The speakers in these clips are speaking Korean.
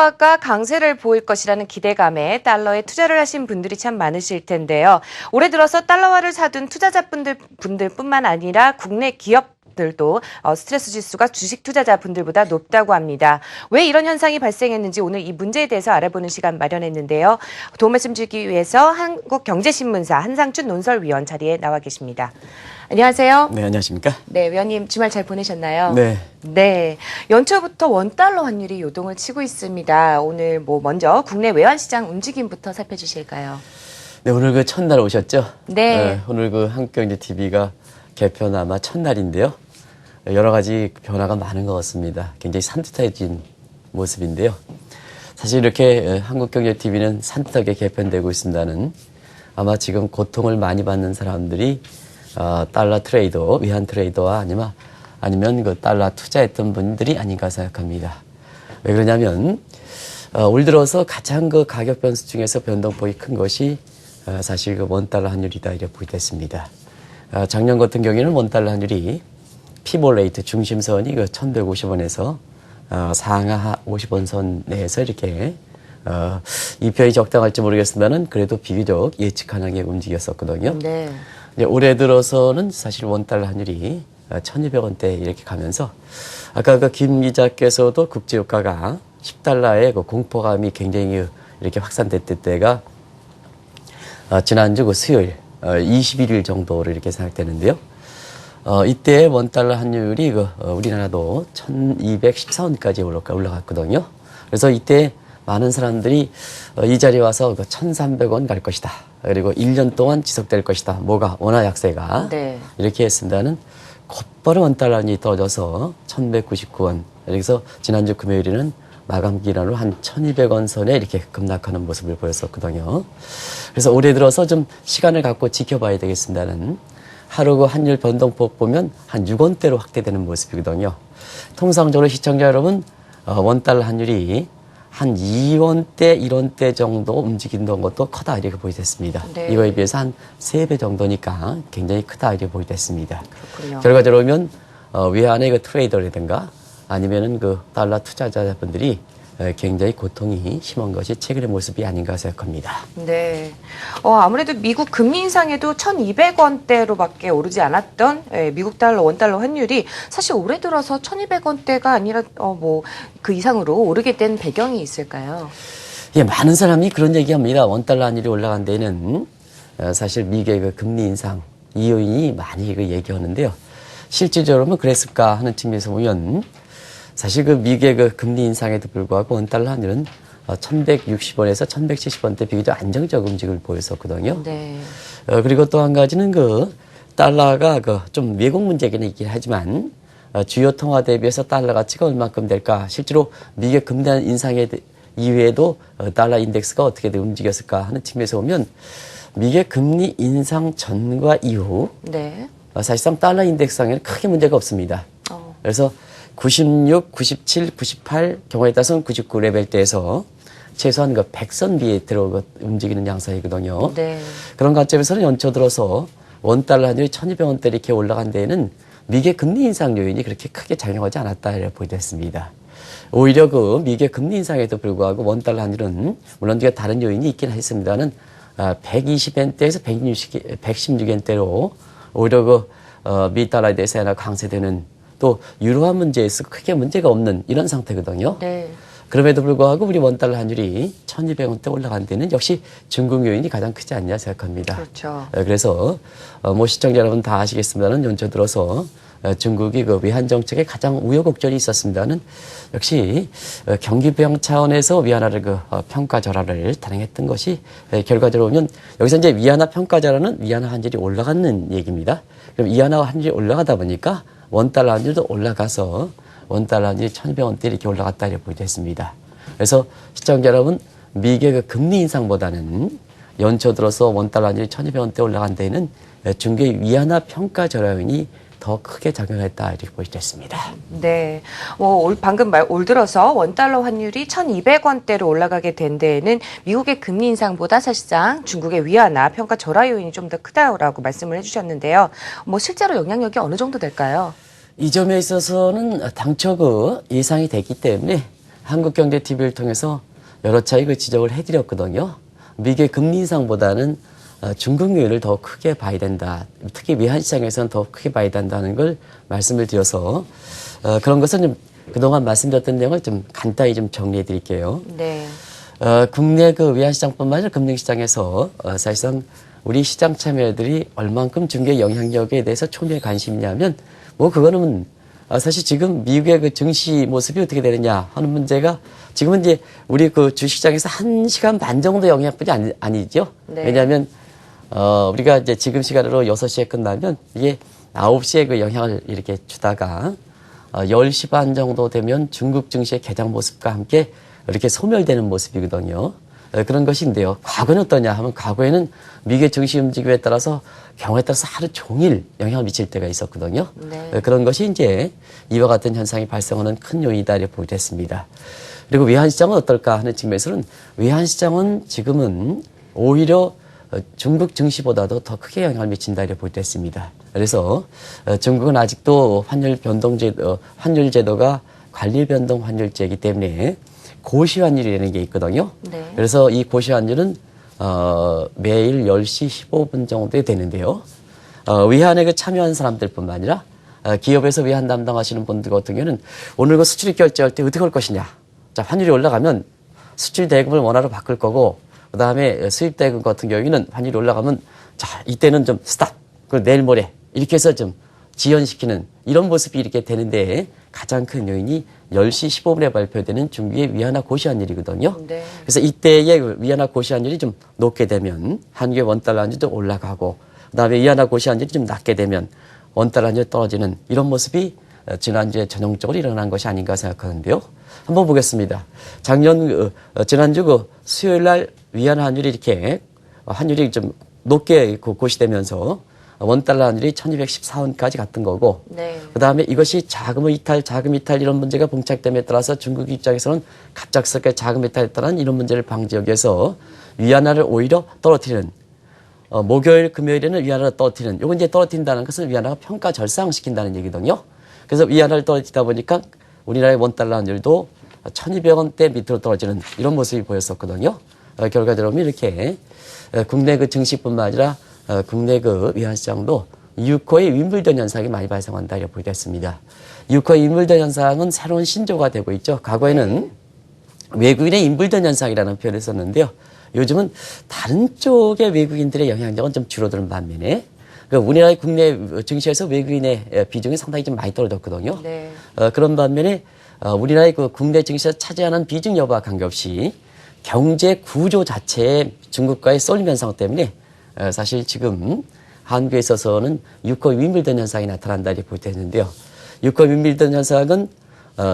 달러화가 강세를 보일 것이라는 기대감에 달러에 투자를 하신 분들이 참 많으실 텐데요. 올해 들어서 달러화를 사둔 투자자분들뿐만 아니라 국내 기업들도 스트레스 지수가 주식 투자자분들보다 높다고 합니다. 왜 이런 현상이 발생했는지 오늘 이 문제에 대해서 알아보는 시간 마련했는데요. 도움 말씀 주기 위해서 한국경제신문사 한상춘 논설위원 자리에 나와 계십니다. 안녕하세요. 네, 안녕하십니까? 네, 위원님 주말 잘 보내셨나요? 네. 네, 연초부터 원달러 환율이 요동을 치고 있습니다. 오늘 먼저 국내 외환시장 움직임부터 살펴주실까요? 네, 오늘 그 첫날 오셨죠? 네. 오늘 그 한국경제TV가 개편 아마 첫날인데요. 여러 가지 변화가 많은 것 같습니다. 굉장히 산뜻해진 모습인데요. 사실 이렇게 한국경제TV는 산뜻하게 개편되고 있습니다는 아마 지금 고통을 많이 받는 사람들이 달러 트레이더, 외환 트레이더와 아니면 그 달러 투자했던 분들이 아닌가 생각합니다. 왜 그러냐면 올 들어서 가장 그 가격 변수 중에서 변동폭이 큰 것이 사실 그 원달러 환율이다 이렇게 보게 됐습니다. 작년 같은 경우에는 원달러 환율이 피보 레이트 중심선이 그 1,150원에서 상하 50원 선 내에서 이렇게 이 표현이 적당할지 모르겠습니다만 그래도 비교적 예측 가능하게 움직였었거든요. 네. 이제 올해 들어서는 사실 원달러 환율이 1,200원대 이렇게 가면서 아까 그 김 기자께서도 국제유가가 10달러의 그 공포감이 굉장히 이렇게 확산됐을 때가 지난주 그 수요일 21일 정도로 이렇게 생각되는데요. 이때 원달러 환율이 우리나라도 1,214원까지 올라갔거든요. 그래서 이때 많은 사람들이 이 자리에 와서 1,300원 갈 것이다. 그리고 1년 동안 지속될 것이다. 뭐가? 원화 약세가. 네. 이렇게 했습니다는 곧바로 원달러 환율이 떨어져서 1,199원. 그래서 지난주 금요일에는 마감 기간으로 한 1,200원 선에 이렇게 급락하는 모습을 보였었거든요. 그래서 올해 들어서 좀 시간을 갖고 지켜봐야 되겠습니다는 하루 그 환율 변동폭 보면 한 6원대로 확대되는 모습이거든요. 통상적으로 시청자 여러분, 원달러 환율이 한 2원대, 1원대 정도 움직이는 것도 크다 이렇게 보이겠습니다. 네. 이거에 비해서 한 3배 정도니까 굉장히 크다 이렇게 보이겠습니다. 그렇군요. 결과적으로 보면 외환의 그 트레이더라든가 아니면은 그 달러 투자자분들이 굉장히 고통이 심한 것이 최근의 모습이 아닌가 생각합니다. 네. 아무래도 미국 금리 인상에도 1,200원대로밖에 오르지 않았던 미국 달러 원달러 환율이 사실 올해 들어서 1,200원대가 아니라 그 이상으로 오르게 된 배경이 있을까요? 예, 많은 사람이 그런 얘기합니다. 원달러 환율이 올라간 데는 사실 미국의 그 금리 인상 이 요인이 많이 그 얘기하는데요. 실질적으로 그랬을까 하는 측면에서 보면 사실 그 미국의 그 금리 인상에도 불구하고 원달러 환율은 1,160원에서 1,170원대 비교적 안정적 움직임을 보였었거든요. 네. 그리고 또 한 가지는 그 달러가 좀 왜곡 문제긴 있긴 하지만 주요 통화 대비해서 달러 가치가 얼마큼 될까? 실제로 미국의 금리 인상에 이후에도 달러 인덱스가 어떻게 움직였을까 하는 측면에서 보면 미국의 금리 인상 전과 이후 네. 사실상 달러 인덱스상에는 크게 문제가 없습니다. 그래서 96, 97, 98, 경우에 따라서는 99 레벨대에서 최소한 그 100선 비에 들어 움직이는 양상이거든요. 네. 그런 관점에서는 연초 들어서 원달러 환율이 1,200원대 이렇게 올라간 데에는 미국의 금리 인상 요인이 그렇게 크게 작용하지 않았다 이렇게 보게 됐습니다. 오히려 그 미국의 금리 인상에도 불구하고 원달러 환율은 물론 다른 요인이 있긴 했습니다는 120엔대에서 116엔대로 오히려 미 달러에 대해서 하나 강세되는 또 유로화 문제에서 크게 문제가 없는 이런 상태거든요. 네. 그럼에도 불구하고 우리 원달러 환율이 1,200원대 올라간 데는 역시 중국 요인이 가장 크지 않냐 생각합니다. 그렇죠. 그래서 시청자 여러분 다 아시겠습니다는 연초 들어서 중국이 그 외환 정책에 가장 우여곡절이 있었습니다는 역시 경기 부양 차원에서 위안화를 평가 절하를 단행했던 것이 결과적으로 보면 여기서 이제 위안화 평가 절하는 위안화 환율이 올라가는 얘기입니다. 그럼 위안화 환율이 올라가다 보니까 원달러 환율도 올라가서 원달러 환율이 1,200원대 이렇게 올라갔다 이렇게 보게 됐습니다. 그래서 시청자 여러분 미국의 그 금리 인상보다는 연초 들어서 원달러 환율이 1,200원대 올라간 데에는 중국의 위안화 평가 절하 요인이 더 크게 작용했다 이렇게 보시겠습니다. 네, 방금 올 들어서 원달러 환율이 1,200원대로 올라가게 된 데에는 미국의 금리 인상보다 사실상 중국의 위안화 평가 절하 요인이 좀 더 크다라고 말씀을 해주셨는데요. 실제로 영향력이 어느 정도 될까요? 이 점에 있어서는 당초 예상이 됐기 때문에 한국경제TV를 통해서 여러 차례 그 지적을 해드렸거든요. 미국의 금리 인상보다는 중국 요인을 더 크게 봐야 된다. 특히 외환 시장에서는 더 크게 봐야 된다는 걸 말씀을 드려서 그런 것은 좀 그동안 말씀드렸던 내용을 좀 간단히 좀 정리해 드릴게요. 네. 국내 그 외환 시장뿐만 아니라 금융 시장에서 사실상 우리 시장 참여자들이 얼만큼 중국의 영향력에 대해서 초미의 관심이 있냐면 뭐 그거는 사실 지금 미국의 그 증시 모습이 어떻게 되느냐 하는 문제가 지금은 이제 우리 그 주식시장에서 1시간 반 정도 영향뿐이 아니죠. 네. 왜냐하면 우리가 이제 지금 시간으로 6시에 끝나면 이게 9시에 그 영향을 이렇게 주다가 10시 반 정도 되면 중국 증시의 개장 모습과 함께 이렇게 소멸되는 모습이거든요. 그런 것인데요. 과거는 어떠냐 하면 과거에는 미국의 증시 움직임에 따라서 경우에 따라서 하루 종일 영향을 미칠 때가 있었거든요. 네. 그런 것이 이제 이와 같은 현상이 발생하는 큰 요인이다 이렇게 보게 됐습니다. 그리고 외환시장은 어떨까 하는 측면에서는 외환시장은 지금은 오히려 중국 증시보다도 더 크게 영향을 미친다 이렇게 보게 됐습니다. 그래서 중국은 아직도 환율 제도가 관리 변동 환율제이기 때문에 고시환율이라는 게 있거든요. 네. 그래서 이 고시환율은 매일 10시 15분 정도 되는데요. 외환에 그 참여한 사람들뿐만 아니라 기업에서 외환 담당하시는 분들 같은 경우는 오늘 그 수출입 결제할 때 어떻게 할 것이냐. 자, 환율이 올라가면 수출 대금을 원화로 바꿀 거고 그다음에 수입 대금 같은 경우에는 환율이 올라가면 자, 이때는 좀 스탑. 그리고 내일 모레 이렇게 해서 좀 지연시키는 이런 모습이 이렇게 되는데 가장 큰 요인이 10시 15분에 발표되는 중국의 위안화 고시환율이거든요. 네. 그래서 이때의 위안화 고시환율이 좀 높게 되면 한국의 원달러 환율도 올라가고 그다음에 위안화 고시환율이 좀 낮게 되면 원달러 환율이 떨어지는 이런 모습이 지난주에 전형적으로 일어난 것이 아닌가 생각하는데요. 한번 보겠습니다. 지난주 그 수요일 날 위안화 환율이 이렇게 환율이 좀 높게 고시되면서 원달러 환율이 1214원까지 갔던 거고 네. 그다음에 이것이 자금 이탈 이런 문제가 봉착됨에 따라서 중국 입장에서는 갑작스럽게 자금 이탈에 따른 이런 문제를 방지하기 위해서 위안화를 오히려 떨어뜨리는 목요일 금요일에는 위안화를 떨어뜨리는 요건 이제 떨어뜨린다는 것은 위안화가 평가 절상시킨다는 얘기거든요. 그래서 위안화를 떨어뜨리다 보니까 우리나라의 원달러 환율도 1200원대 밑으로 떨어지는 이런 모습이 보였었거든요. 결과적으로 이렇게 국내 그 증시뿐만 아니라 국내 그 외환시장도 6호의 윈블던 현상이 많이 발생한다 이렇게 보게 됐습니다. 6호의 윈블던 현상은 새로운 신조가 되고 있죠. 과거에는 외국인의 윈블던 현상이라는 표현을 썼는데요. 요즘은 다른 쪽의 외국인들의 영향력은 좀 줄어드는 반면에 우리나라의 국내 증시에서 외국인의 비중이 상당히 좀 많이 떨어졌거든요. 네. 그런 반면에 우리나라의 그 국내 증시에서 차지하는 비중 여부와 관계없이 경제 구조 자체의 중국과의 쏠림 현상 때문에 사실 지금 한국에 있어서는 6호 윈블던 현상이 나타난다 이렇게 보였는데요. 6호 윈블던 현상은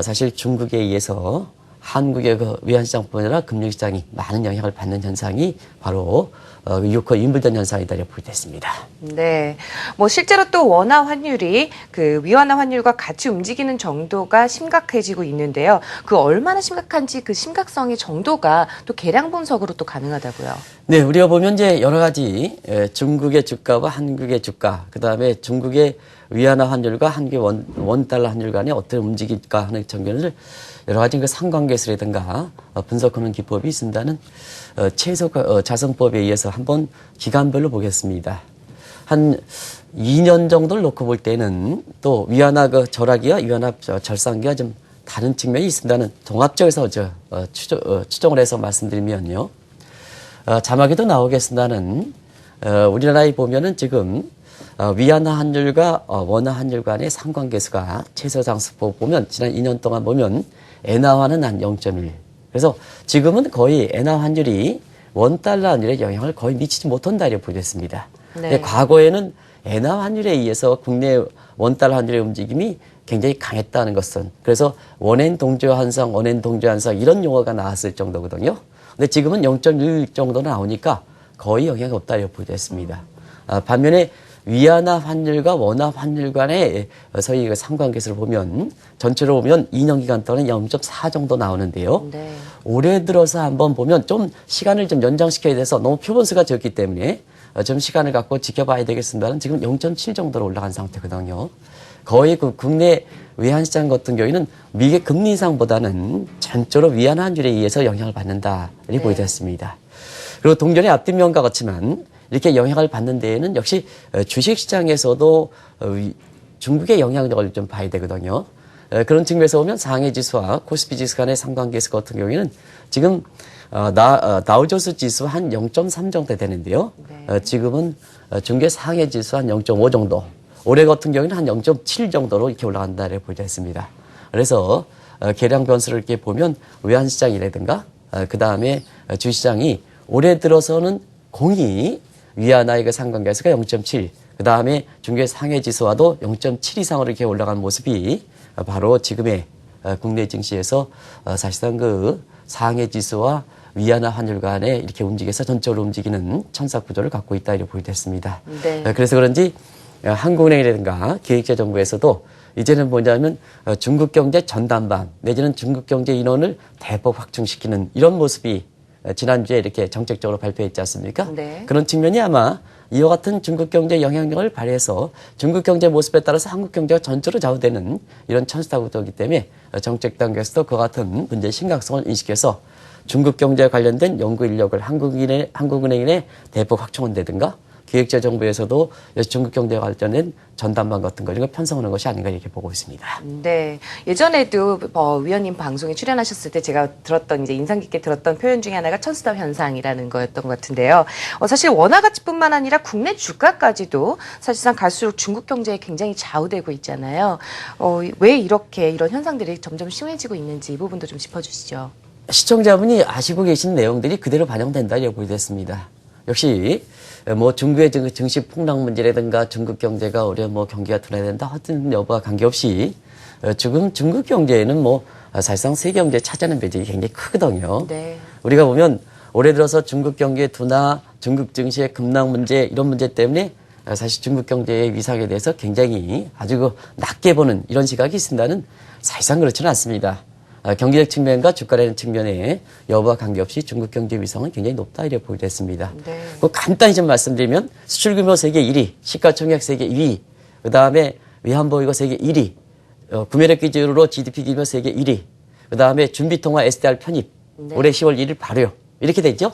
사실 중국에 의해서 한국의 그 외환시장뿐 아니라 금융시장이 많은 영향을 받는 현상이 바로 6호 윈블던 현상이다 이렇게 보였습니다. 네. 뭐 실제로 또 원화 환율이 그 위안화 환율과 같이 움직이는 정도가 심각해지고 있는데요. 그 얼마나 심각한지 그 심각성의 정도가 또 계량 분석으로 또 가능하다고요. 네, 우리가 보면 이제 여러 가지 중국의 주가와 한국의 주가, 그다음에 중국의 위안화 환율과 한국의 원달러 환율 간에 어떻게 움직일까 하는 정견을 여러 가지 그 상관계수라든가 분석하는 기법이 있습니다는 최소 자성법에 의해서 한번 기간별로 보겠습니다. 한 2년 정도를 놓고 볼 때는 또 위안화 그 절하기와 위안화 절상기가 좀 다른 측면이 있습니다는 종합적에서 추정을 해서 말씀드리면요. 자막에도 나오겠습니다는 우리나라에 보면은 지금 위안화 환율과 원화 환율 간의 상관계수가 최소 장수법 보면 지난 2년 동안 보면 엔화화는 한 0.1. 그래서 지금은 거의 엔화 환율이 원달러 환율에 영향을 거의 미치지 못한다 이렇게 보겠습니다. 네. 과거에는 엔화 환율에 의해서 국내 원달러 환율의 움직임이 굉장히 강했다는 것은 그래서 원엔 동조 환상 이런 용어가 나왔을 정도거든요. 근데 지금은 0.1 정도 나오니까 거의 영향이 없다 이렇게 보겠습니다. 반면에 위안화 환율과 원화 환율 간의 소위 상관계수를 보면 전체로 보면 2년 기간 동안 0.4 정도 나오는데요. 네. 올해 들어서 한번 보면 좀 시간을 좀 연장시켜야 돼서 너무 표본수가 적기 때문에 좀 시간을 갖고 지켜봐야 되겠습니다는 지금 0.7 정도로 올라간 상태거든요. 거의 그 국내 외환시장 같은 경우에는 미국의 금리 인상보다는 전적으로 위안 환율에 의해서 영향을 받는다 이렇게 보여졌습니다. 그리고 동전의 앞뒷 면과 같지만 이렇게 영향을 받는 데에는 역시 주식시장에서도 중국의 영향력을 좀 봐야 되거든요. 그런 측면에서 보면 상해 지수와 코스피 지수 간의 상관계수 같은 경우에는 지금 다우존스 지수 한 0.3 정도 되는데요. 지금은 중계 상해 지수 한 0.5 정도. 올해 같은 경우에는 한 0.7 정도로 이렇게 올라간다 이렇게 보여져 있습니다. 그래서 계량 변수를 이렇게 보면 외환시장이라든가 그 다음에 주시장이 올해 들어서는 공이 위안화의 그 상관계수가 0.7, 그 다음에 중개 상해 지수와도 0.7 이상으로 이렇게 올라간 모습이 바로 지금의 국내 증시에서 사실상 그 상해 지수와 위안화 환율 간에 이렇게 움직여서 전적으로 움직이는 천사 구조를 갖고 있다 이렇게 보여졌습니다. 네. 그래서 그런지 한국은행이라든가 기획재정부에서도 이제는 뭐냐면 중국 경제 전담반 내지는 중국 경제 인원을 대폭 확충시키는 이런 모습이 지난주에 이렇게 정책적으로 발표했지 않습니까? 네. 그런 측면이 아마 이와 같은 중국 경제 영향력을 발휘해서 중국 경제 모습에 따라서 한국 경제가 전체로 좌우되는 이런 천스타 구조이기 때문에 정책 단계에서도 그와 같은 문제의 심각성을 인식해서 중국 경제에 관련된 연구 인력을 한국은행에 대폭 확충한다든가 기획재정부에서도 중국 경제에 관련된 전담반 같은 거 이런 거 편성하는 것이 아닌가 이렇게 보고 있습니다. 네. 예전에도 위원님 방송에 출연하셨을 때 제가 들었던 이제 인상 깊게 들었던 표현 중에 하나가 천스타 현상이라는 거였던 것 같은데요. 사실 원화 가치뿐만 아니라 국내 주가까지도 사실상 갈수록 중국 경제에 굉장히 좌우되고 있잖아요. 왜 이렇게 이런 현상들이 점점 심해지고 있는지 이 부분도 좀 짚어주시죠. 시청자분이 아시고 계신 내용들이 그대로 반영된다 이렇게 보여졌습니다. 역시 뭐 중국의 증시 폭락 문제라든가 중국 경제가 올해 뭐 경기가 둔화된다 하여튼 여부와 관계없이 지금 중국 경제에는 뭐 사실상 세계 경제에 차지하는 비중이 굉장히 크거든요. 네. 우리가 보면 올해 들어서 중국 경기의 둔화, 중국 증시의 급락 문제 이런 문제 때문에 사실 중국 경제의 위상에 대해서 굉장히 아주 그 낮게 보는 이런 시각이 있습니다는 사실상 그렇지는 않습니다. 경제적 측면과 주가라는 측면에 여부와 관계없이 중국 경제 위상은 굉장히 높다 이렇게 보여졌습니다. 네. 간단히 좀 말씀드리면 수출 규모 세계 1위, 시가총액 세계 2위, 그 다음에 외환보유고 세계 1위, 구매력 기준으로 GDP 규모 세계 1위, 그 다음에 준비통화 SDR 편입, 네. 올해 10월 1일 발효 이렇게 되죠.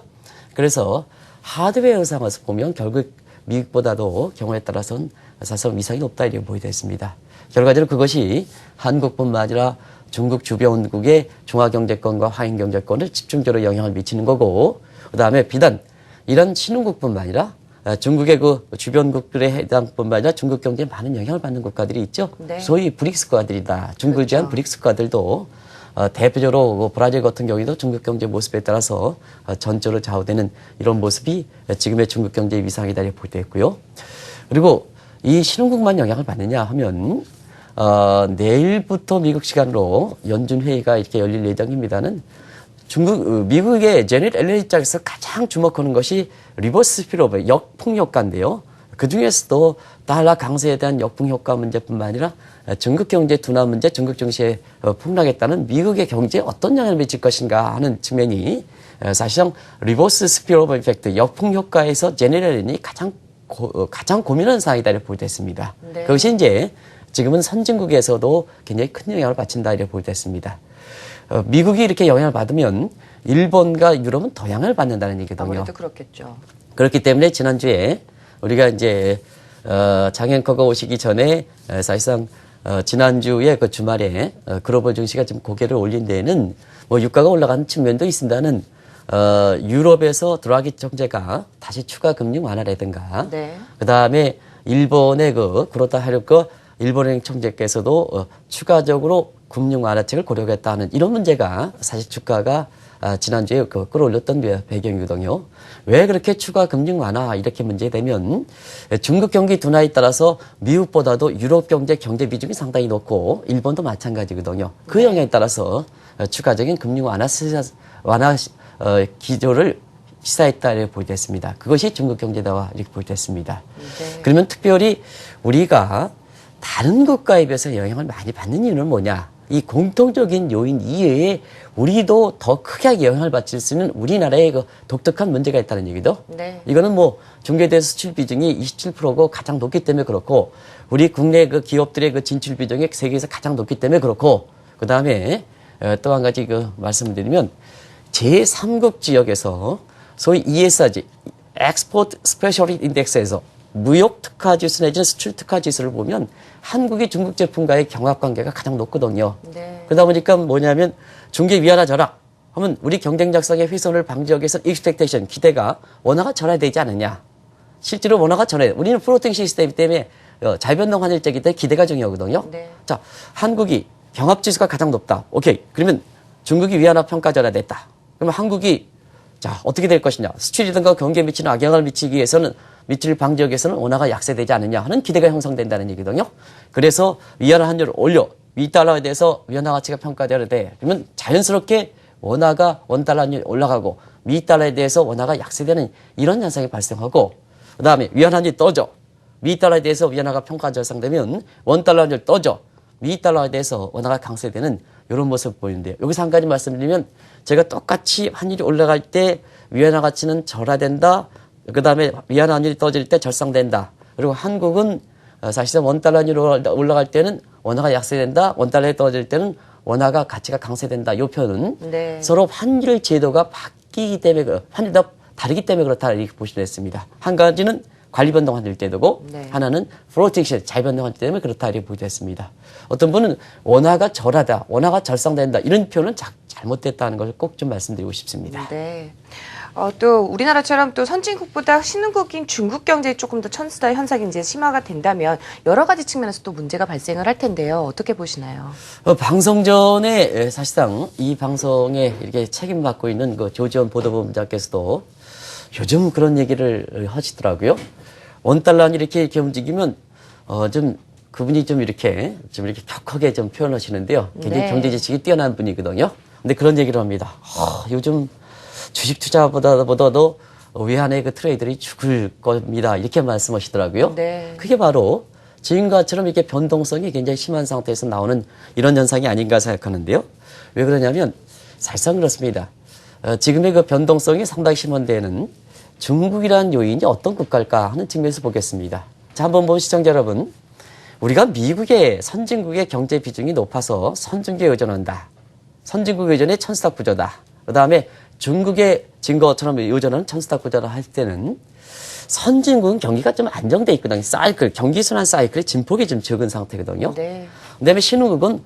그래서 하드웨어 의상에서 보면 결국 미국보다도 경우에 따라서는 사실상 위상이 높다 이렇게 보여졌습니다. 결과적으로 그것이 한국뿐만 아니라 중국 주변국의 중화경제권과 화행경제권을 집중적으로 영향을 미치는 거고, 그 다음에 비단 이런 신흥국뿐만 아니라 중국의 그 주변국들의 해당뿐만 아니라 중국 경제에 많은 영향을 받는 국가들이 있죠. 네. 소위 브릭스 국가들이다. 중국을 제한 그렇죠. 브릭스 국가들도 대표적으로 브라질 같은 경우에도 중국 경제 모습에 따라서 전적으로 좌우되는 이런 모습이 지금의 중국 경제의 위상이다 이렇게 보게 됐고요. 그리고 이 신흥국만 영향을 받느냐 하면 내일부터 미국 시간으로 연준 회의가 이렇게 열릴 예정입니다는 미국의 제넷 앨런 입장에서 가장 주목하는 것이 리버스 스피로버 역풍 효과인데요. 그 중에서도 달러 강세에 대한 역풍 효과 문제뿐만 아니라 중국 경제 둔화 문제, 중국 증시의 폭락에 따른 미국의 경제에 어떤 영향을 미칠 것인가 하는 측면이 사실상 리버스 스피로버 이펙트 역풍 효과에서 제넷 앨런이 가장 고민하는 사항이다 이렇게 보여졌습니다. 네. 그것이 이제 지금은 선진국에서도 굉장히 큰 영향을 받친다 이렇게 보여졌습니다. 미국이 이렇게 영향을 받으면 일본과 유럽은 더 영향을 받는다는 얘기거든요. 아무래도 그렇겠죠. 그렇기 때문에 지난주에 우리가 이제 장 앵커가 오시기 전에 사실상 지난주에 그 주말에 글로벌 증시가 좀 고개를 올린 데에는 뭐 유가가 올라가는 측면도 있습니다는 유럽에서 드라기 정제가 다시 추가 금융 완화라든가 네. 그 다음에 일본의 그렇다 하려고 일본은행 총재께서도 추가적으로 금융 완화책을 고려하겠다는 이런 문제가 사실 주가가 지난주에 끌어올렸던 배경이거든요. 왜 그렇게 추가 금융 완화 이렇게 문제되면 중국 경기 둔화에 따라서 미국보다도 유럽 경제 비중이 상당히 높고 일본도 마찬가지거든요. 그 영향에 따라서 추가적인 금융 완화 기조를 시사했다 이렇게 보여졌습니다. 그것이 중국 경제다와 이렇게 보여졌습니다. 네. 그러면 특별히 우리가 다른 국가에 비해서 영향을 많이 받는 이유는 뭐냐? 이 공통적인 요인 이외에 우리도 더 크게 영향을 받을 수 있는 우리나라의 그 독특한 문제가 있다는 얘기죠. 네. 이거는 뭐 중개대 수출 비중이 27%고 가장 높기 때문에 그렇고 우리 국내 그 기업들의 그 진출 비중이 세계에서 가장 높기 때문에 그렇고 그 다음에 또 한 가지 그 말씀을 드리면 제3국 지역에서 소위 ESG, Export Specialty Index에서 무역 특화 지수 내지는 수출 특화 지수를 보면 한국이 중국 제품과의 경합 관계가 가장 높거든요. 네. 그러다 보니까 뭐냐면 중개 위안화 절하 하면 우리 경쟁 작성의 훼손을 방지하기 위해서 expectation, 기대가 원화가 절하되지 않느냐. 실제로 원화가 절해. 우리는 플로팅 시스템이기 때문에 자변동 환율제이기 때문에 기대가 중요하거든요. 네. 자, 한국이 경합 지수가 가장 높다. 오케이. 그러면 중국이 위안화 평가 절하됐다. 그러면 한국이 자, 어떻게 될 것이냐. 수출이든가 경기에 미치는 악영향을 미치기 위해서는 미칠 방지하기 위해서는 원화가 약세되지 않느냐 하는 기대가 형성된다는 얘기거든요. 그래서 위안화 환율을 올려 미달러에 대해서 위안화 가치가 평가되어야 돼. 그러면 자연스럽게 원화가 원달러 환율이 올라가고 미달러에 대해서 원화가 약세되는 이런 현상이 발생하고 그다음에 위안화 환율이 떨어져 미달러에 대해서 위안화가 평가 절상되면 원달러 환율 떨어져 미달러에 대해서 원화가 강세되는 이런 모습을 보이는데요. 여기서 한 가지 말씀드리면 제가 똑같이 환율이 올라갈 때 위안화 가치는 절하된다. 그 다음에 위안화 환율이 떨어질 때 절상된다. 그리고 한국은 사실상 원달러 환율이 올라갈 때는 원화가 약세된다. 원달러에 떨어질 때는 원화가 가치가 강세된다. 이 표현은 네. 서로 환율 제도가 바뀌기 때문에 환율이 다르기 때문에 그렇다 이렇게 보시면 됐습니다. 한 가지는 관리변동 환율 제도고 네. 하나는 플로팅 시스템 자유변동 환율 때문에 그렇다 이렇게 보게 됐습니다. 어떤 분은 원화가 절하다, 원화가 절상된다 이런 표현은 잘못됐다는 것을 꼭 좀 말씀드리고 싶습니다. 네. 또 우리나라처럼 또 선진국보다 신흥국인 중국 경제에 조금 더 천스타 현상이 이제 심화가 된다면 여러 가지 측면에서 또 문제가 발생을 할 텐데요. 어떻게 보시나요? 방송 전에 사실상 이 방송에 이렇게 책임 맡고 있는 그 조지원 보도본부장께서도 요즘 그런 얘기를 하시더라고요. 원달러 이렇게 움직이면 좀 그분이 좀 이렇게 격하게 좀 표현하시는데요. 굉장히 네. 경제 지식이 뛰어난 분이거든요. 근데 그런 얘기를 합니다. 요즘 주식 투자보다도 외환의 그 트레이더들이 죽을 겁니다. 이렇게 말씀하시더라고요. 네. 그게 바로 지금과처럼 이렇게 변동성이 굉장히 심한 상태에서 나오는 이런 현상이 아닌가 생각하는데요. 왜 그러냐면 사실상 그렇습니다. 지금의 그 변동성이 상당히 심한 데에는 중국이라는 요인이 어떤 국가일까 하는 측면에서 보겠습니다. 자, 한번 보면 시청자 여러분. 우리가 미국의 선진국의 경제 비중이 높아서 선진국에 의존한다. 선진국 의존의 천스탁 구조다. 그 다음에 중국의 증거처럼 의존하는 천스탁 구조를 할 때는 선진국은 경기가 좀 안정돼 있거든요. 사이클, 경기순환 사이클의 진폭이 좀 적은 상태거든요. 네. 그다음에 신흥국은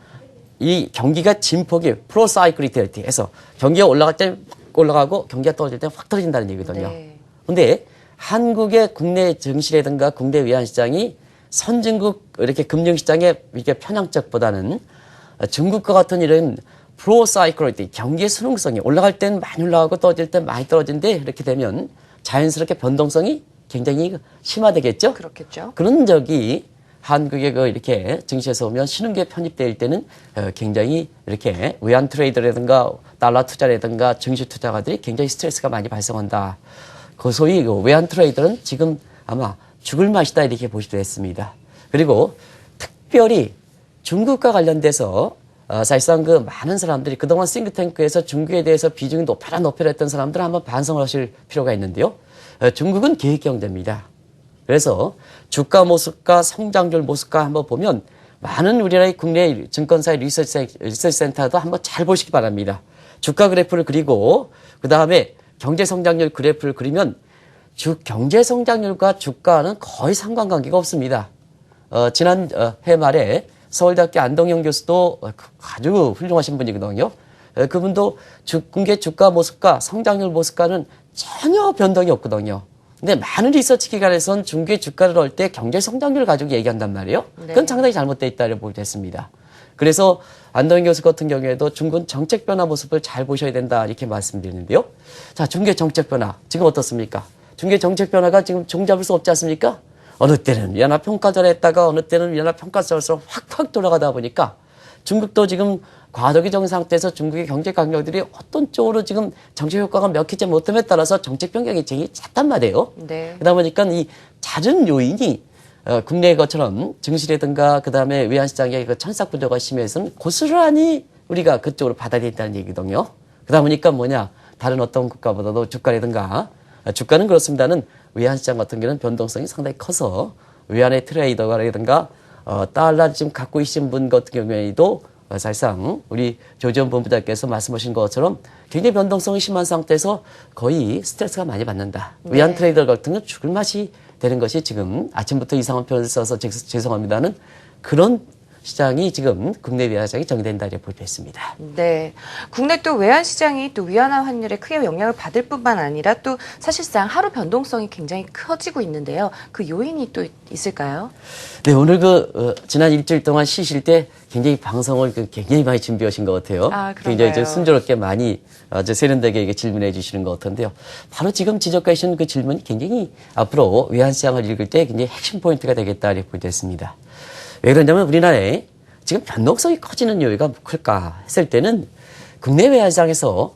이 경기가 진폭이 프로사이클리티에 해서 경기가 올라갈 때 올라가고 경기가 떨어질 때 확 떨어진다는 얘기거든요. 네. 근데 한국의 국내 증시라든가 국내 외환시장이 선진국 이렇게 금융시장의 이게 편향적보다는 중국과 같은 이런 프로사이클리티 경기의 수능성이 올라갈 때는 많이 올라가고 떨어질 때 많이 떨어진데 이렇게 되면 자연스럽게 변동성이 굉장히 심화되겠죠. 그렇겠죠. 그런 적이 한국의 그 이렇게 증시에서 오면 신흥기에 편입될 때는 굉장히 이렇게 외환 트레이더라든가 달러 투자라든가 증시 투자가들이 굉장히 스트레스가 많이 발생한다. 그 소위 그 외환 트레이더는 지금 아마 죽을 맛이다 이렇게 보시도 했습니다. 그리고 특별히 중국과 관련돼서 사실상 그 많은 사람들이 그동안 싱크탱크에서 중국에 대해서 비중이 높여라 했던 사람들은 한번 반성을 하실 필요가 있는데요. 중국은 계획경제입니다. 그래서 주가 모습과 성장률 모습과 한번 보면 많은 우리나라의 국내 증권사의 리서치 센터도 한번 잘 보시기 바랍니다. 주가 그래프를 그리고 그 다음에 경제 성장률 그래프를 그리면 경제 성장률과 주가는 거의 상관관계가 없습니다. 지난 해 말에 서울대학교 안동영 교수도 아주 훌륭하신 분이거든요. 그분도 국내 주가 모습과 성장률 모습과는 전혀 변동이 없거든요. 근데 많은 리서치 기관에서는 중국의 주가를 넣을 때 경제 성장률을 가지고 얘기한단 말이에요. 그건 상당히 잘못되어 있다고 보게 됐습니다. 그래서 안동영 교수 같은 경우에도 중국은 정책 변화 모습을 잘 보셔야 된다 이렇게 말씀드리는데요. 자, 중국의 정책 변화 지금 어떻습니까? 중국의 정책 변화가 지금 종잡을 수 없지 않습니까? 어느 때는 위안화 평가절에 했다가 어느 때는 위안화 평가절에서 확 돌아가다 보니까 중국도 지금 과도기적인 상태에서 중국의 경제 강력들이 어떤 쪽으로 지금 정책 효과가 먹히지 못함에 따라서 정책 변경이 굉장히 잦단 말이에요. 네. 그러다 보니까 이 잦은 요인이 국내 것처럼 증시라든가 그다음에 외환시장의 그 천삭 부조가 심해서는 고스란히 우리가 그쪽으로 받아들인다는 얘기거든요. 그러다 보니까 뭐냐 다른 어떤 국가보다도 주가라든가 주가는 그렇습니다는 외환시장 같은 경우는 변동성이 상당히 커서 외환의 트레이더라든가 달러 지금 갖고 계신 분 같은 경우에도 사실상 우리 조지현 본부장께서 말씀하신 것처럼 굉장히 변동성이 심한 상태에서 거의 스트레스가 많이 받는다. 네. 외환 트레이더 같은 경우는 죽을 맛이 되는 것이 지금 아침부터 이상한 표현을 써서 죄송합니다는 그런 시장이 지금 국내 외환시장이 정의된다 이렇게 보고 있습니다. 네, 국내 또 외환 시장이 또 위안화 환율에 크게 영향을 받을 뿐만 아니라 또 사실상 하루 변동성이 굉장히 커지고 있는데요. 그 요인이 또 있을까요? 네, 오늘 지난 일주일 동안 쉬실 때 굉장히 방송을 굉장히 많이 준비하신 것 같아요. 아, 그런가요? 굉장히 좀 순조롭게 많이 아주 세련되게 질문해 주시는 것 같은데요. 바로 지금 지적해 주신 그 질문이 굉장히 앞으로 외환시장을 읽을 때 굉장히 핵심 포인트가 되겠다 이렇게 보고 있습니다. 왜 그러냐면 우리나라에 지금 변동성이 커지는 요인가 클까 했을 때는 국내 외환시장에서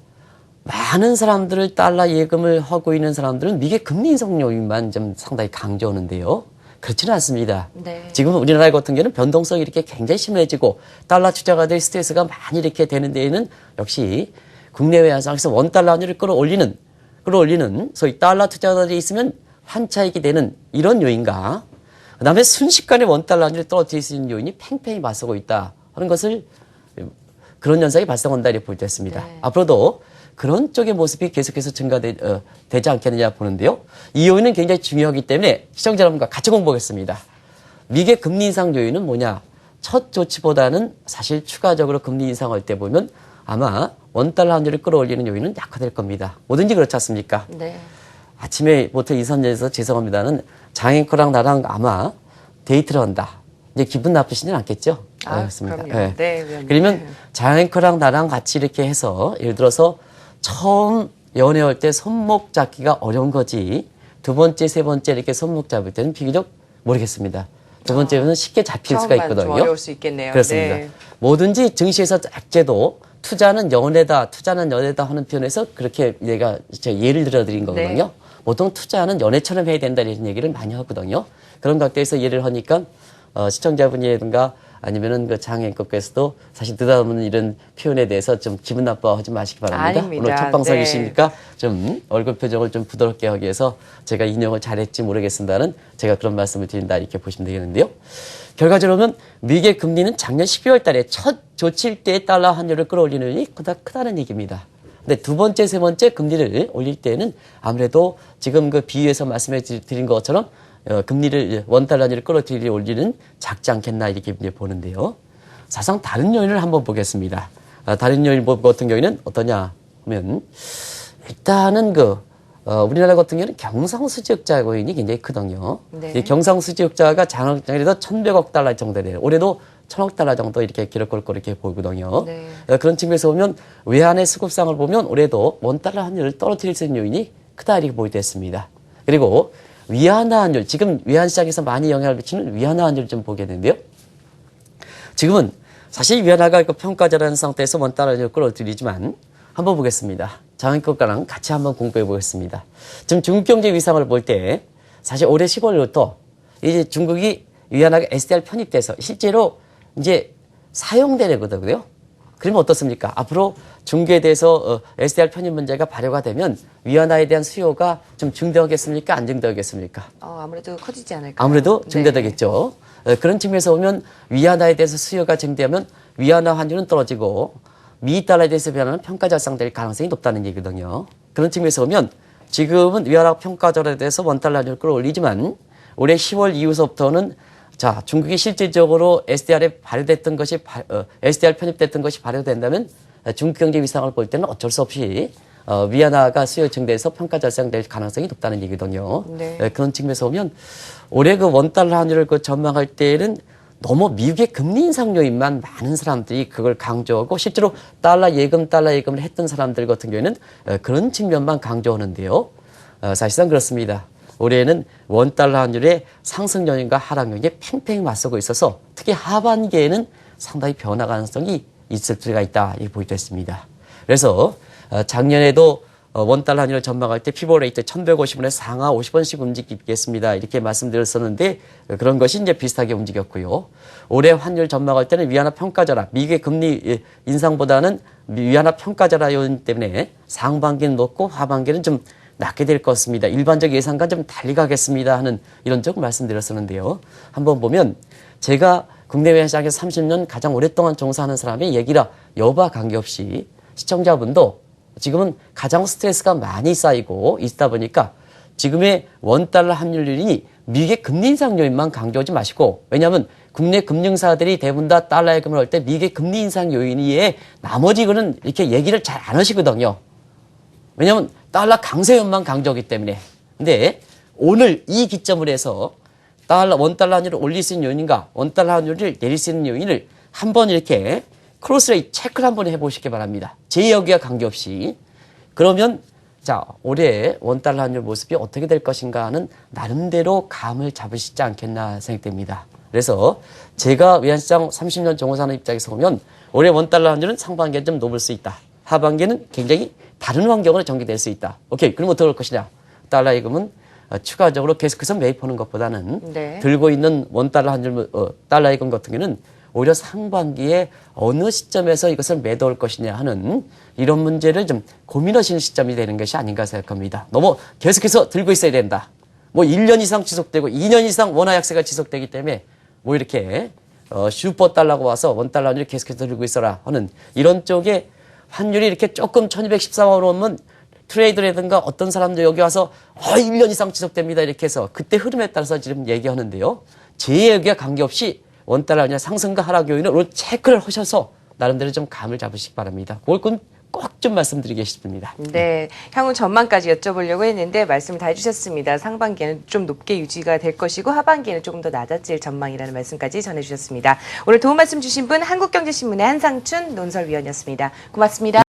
많은 사람들을 달러 예금을 하고 있는 사람들은 미국의 금리 인상 요인만 좀 상당히 강조하는데요. 그렇지는 않습니다. 네. 지금 우리나라 같은 경우는 변동성이 이렇게 굉장히 심해지고 달러 투자가들 스트레스가 많이 이렇게 되는 데에는 역시 국내 외환시장에서 원달러 환율을 끌어올리는 소위 달러 투자가들이 있으면 환차익이 되는 이런 요인과 그다음에 순식간에 원달러 환율이 떨어질 수 있는 요인이 팽팽히 맞서고 있다 하는 것을 그런 현상이 발생한다 이렇게 볼 때 있습니다. 네. 앞으로도 그런 쪽의 모습이 계속해서 되지 않겠느냐 보는데요. 이 요인은 굉장히 중요하기 때문에 시청자 여러분과 같이 공부하겠습니다. 미국의 금리 인상 요인은 뭐냐? 첫 조치보다는 사실 추가적으로 금리 인상할 때 보면 아마 원달러 환율을 끌어올리는 요인은 약화될 겁니다. 뭐든지 그렇지 않습니까? 네. 아침에부터 이선전에서 죄송합니다는 장앵커랑 나랑 아마 데이트를 한다. 이제 기분 나쁘시진 않겠죠? 그럼요. 네. 네, 위원님. 그러면 장앵커랑 나랑 같이 이렇게 해서 예를 들어서 처음 연애할 때 손목 잡기가 어려운 거지 두 번째, 세 번째 이렇게 손목 잡을 때는 비교적 모르겠습니다. 두 번째는 쉽게 잡힐 수가 처음만 좀 있거든요. 어려울 수 있겠네요. 그렇습니다. 네. 뭐든지 증시에서 작게도 투자는 연애다 하는 표현에서 그렇게 제가 예를 들어드린 거거든요. 네. 보통 투자는 연애처럼 해야 된다 이런 얘기를 많이 하거든요. 그런 각도에서 예를 하니까 시청자분이라든가 아니면은 그 장애인께서도 사실 느닷없는 이런 표현에 대해서 좀 기분 나빠하지 마시기 바랍니다. 아닙니다. 오늘 첫 방송이시니까 네. 좀 얼굴 표정을 좀 부드럽게 하기 위해서 제가 인용을 잘했지 모르겠습니다는 제가 그런 말씀을 드린다 이렇게 보시면 되겠는데요. 결과적으로는 미국의 금리는 작년 12월 달에 첫 조치일 때 달러 환율을 끌어올리는 요인이 크다는 얘기입니다. 근데 두 번째, 세 번째 금리를 올릴 때는 아무래도 지금 그 비유에서 말씀해 드린 것처럼 금리를 원달러 환율을 끌어올리는 작지 않겠나 이렇게 이제 보는데요. 사실상 다른 요인을 한번 보겠습니다. 다른 요인 같은 경우에는 어떠냐 하면 일단은 우리나라 같은 경우는 경상수지흑자 요인이 굉장히 크거든요. 네. 이 경상수지흑자가 작년에도 1,100억 달러 정도 돼요. 올해도 1,000억 달러 정도 이렇게 기록할 거 이렇게 보이거든요. 네. 그런 측면에서 보면 외환의 수급상을 보면 올해도 원달러 환율을 떨어뜨릴 수 있는 요인이 크다 이렇게 보이됐습니다. 그리고 위안화 환율, 지금 외환시장에서 많이 영향을 미치는 위안화 환율을 좀 보게 되는데요. 지금은 사실 위안화가 평가자라는 상태에서 원달러 환율을 끌어들이지만 한번 보겠습니다. 장학국가랑 같이 한번 공부해 보겠습니다. 지금 중국 경제 위상을 볼 때 사실 올해 10월부터 이제 중국이 위안화가 SDR 편입돼서 실제로 이제 사용되거든요. 그러면 어떻습니까? 앞으로 중국에 대해서 SDR 편입 문제가 발효가 되면 위안화에 대한 수요가 좀 증대하겠습니까? 안 증대하겠습니까? 아무래도 커지지 않을까요? 아무래도 네. 증대되겠죠. 그런 측면에서 보면 위안화에 대해서 수요가 증대하면 위안화 환율은 떨어지고 미 달러에 대해서 위안화는 평가 절상될 가능성이 높다는 얘기거든요. 그런 측면에서 보면 지금은 위안화 평가절에 대해서 원달러 환율을 끌어올리지만 올해 10월 이후서부터는 자, 중국이 실질적으로 SDR에 발효됐던 것이, SDR 편입됐던 것이 발효된다면 중국 경제 위상을 볼 때는 어쩔 수 없이 위안화가 수요 증대해서 평가 절상될 가능성이 높다는 얘기거든요. 네. 그런 측면에서 보면 올해 그 원달러 환율을 전망할 때에는 너무 미국의 금리 인상 요인만 많은 사람들이 그걸 강조하고 실제로 달러 예금을 했던 사람들 같은 경우에는 그런 측면만 강조하는데요. 사실상 그렇습니다. 올해는 원달러 환율의 상승 요인과 하락 요인이 팽팽히 맞서고 있어서 특히 하반기에는 상당히 변화 가능성이 있을 수가 있다 이렇게 보이고 있습니다. 그래서 작년에도 원달러 환율을 전망할 때 피보 레이트 1150원에 상하 50원씩 움직이겠습니다. 이렇게 말씀드렸었는데 그런 것이 이제 비슷하게 움직였고요. 올해 환율 전망할 때는 위안화 평가절하, 미국의 금리 인상보다는 위안화 평가절하 요인 때문에 상반기는 높고 하반기는 좀 낮게 될 것 같습니다. 일반적 예상과 좀 달리 가겠습니다 하는 이런 쪽 말씀드렸었는데요. 한번 보면 제가 국내 외환시장에서 30년 가장 오랫동안 종사하는 사람의 얘기라 여부와 관계없이 시청자분도 지금은 가장 스트레스가 많이 쌓이고 있다 보니까 지금의 원달러 환율이 미국의 금리 인상 요인만 강조하지 마시고, 왜냐하면 국내 금융사들이 대부분 다 달러 예금을 할 때 미국의 금리 인상 요인이 나머지 거는 이렇게 얘기를 잘 안 하시거든요. 왜냐하면 달러 강세 요인만 강조하기 때문에. 근데 오늘 이 기점을 해서 원달러 환율을 올릴 수 있는 요인인가, 원달러 환율을 내릴 수 있는 요인을 한번 이렇게 크로스레이 체크를 한번 해보시기 바랍니다. 제 여기와 관계없이. 그러면 자, 올해 원달러 환율 모습이 어떻게 될 것인가 하는 나름대로 감을 잡으시지 않겠나 생각됩니다. 그래서 제가 외환시장 30년 종사하는 입장에서 보면 올해 원달러 환율은 상반기에 좀 높을 수 있다. 하반기에는 굉장히 다른 환경으로 전개될 수 있다. 오케이, 그럼 어떻게 할 것이냐. 달러 예금은 추가적으로 계속해서 매입하는 것보다는 네. 들고 있는 원달러 환율, 달러 예금 같은 경우는 오히려 상반기에 어느 시점에서 이것을 매도할 것이냐 하는 이런 문제를 좀 고민하시는 시점이 되는 것이 아닌가 생각합니다. 너무 계속해서 들고 있어야 된다. 뭐 1년 이상 지속되고 2년 이상 원화 약세가 지속되기 때문에 뭐 이렇게 슈퍼 달러가 와서 원달러 환율을 계속해서 들고 있어라 하는 이런 쪽에 환율이 이렇게 조금 1214원 오면 트레이드라든가 어떤 사람들 여기 와서 1년 이상 지속됩니다 이렇게 해서 그때 흐름에 따라서 지금 얘기하는데요. 제 얘기와 관계없이 원달러 환율 상승과 하락 요인을 오늘 체크를 하셔서 나름대로 좀 감을 잡으시기 바랍니다. 그걸 꼭 좀 말씀드리고 싶습니다. 네, 향후 전망까지 여쭤보려고 했는데 말씀을 다 해주셨습니다. 상반기에는 좀 높게 유지가 될 것이고 하반기에는 조금 더 낮아질 전망이라는 말씀까지 전해주셨습니다. 오늘 도움 말씀 주신 분 한국경제신문의 한상춘 논설위원이었습니다. 고맙습니다.